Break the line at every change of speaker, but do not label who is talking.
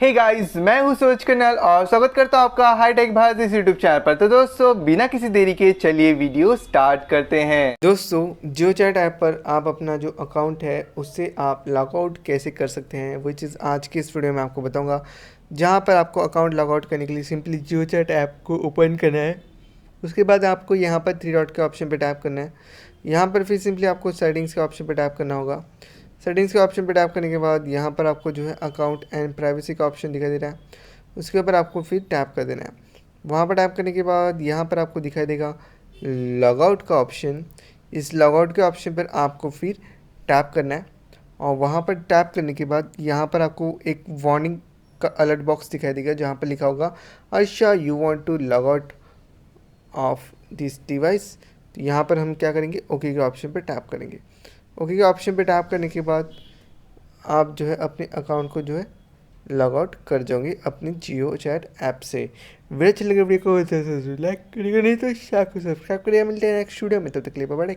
Hey guys, मैं हूं सूरज कन्याल और स्वागत करता हूं आपका हाईटेक भारत इस यूट्यूब चैनल पर। तो दोस्तों, बिना किसी देरी के चलिए वीडियो स्टार्ट करते हैं। दोस्तों, जियो चैट ऐप पर आप अपना जो अकाउंट है उससे आप लॉगआउट कैसे कर सकते हैं वो चीज़ आज की इस वीडियो में आपको बताऊंगा। जहां पर आपको अकाउंट लॉगआउट करने के लिए सिंपली जियो चैट ऐप को ओपन करना है। उसके बाद आपको यहाँ पर थ्री डॉट के ऑप्शन पर टैप करना है। यहाँ पर फिर सिंपली आपको सेटिंग्स के ऑप्शन पर टैप करना होगा। सेटिंग्स के ऑप्शन पर टैप करने के बाद यहाँ पर आपको जो है अकाउंट एंड प्राइवेसी का ऑप्शन दिखाई दे रहा है, उसके ऊपर आपको फिर टैप कर देना है। वहाँ पर टैप करने के बाद यहाँ पर आपको दिखाई देगा लॉगआउट का ऑप्शन। इस लॉगआउट के ऑप्शन पर आपको फिर टैप करना है और वहाँ पर टैप करने के बाद यहाँ पर आपको एक वार्निंग का अलर्ट बॉक्स दिखाई देगा जहाँ पर लिखा होगा अच्छा you want to log out of this device. तो यहाँ पर हम क्या करेंगे, ओके के ऑप्शन पर टैप करेंगे। ओके के ऑप्शन पे टैप करने के बाद आप जो है अपने अकाउंट को जो है लॉग आउट कर जाओगे अपने जियो चैट ऐप से। वीडियो अच्छी लगे वीडियो को लाइक करिएगा, नहीं तो सब्सक्राइब करिएगा। मिलते हैं नेक्स्ट वीडियो में, तब तक के लिए बाय बाय।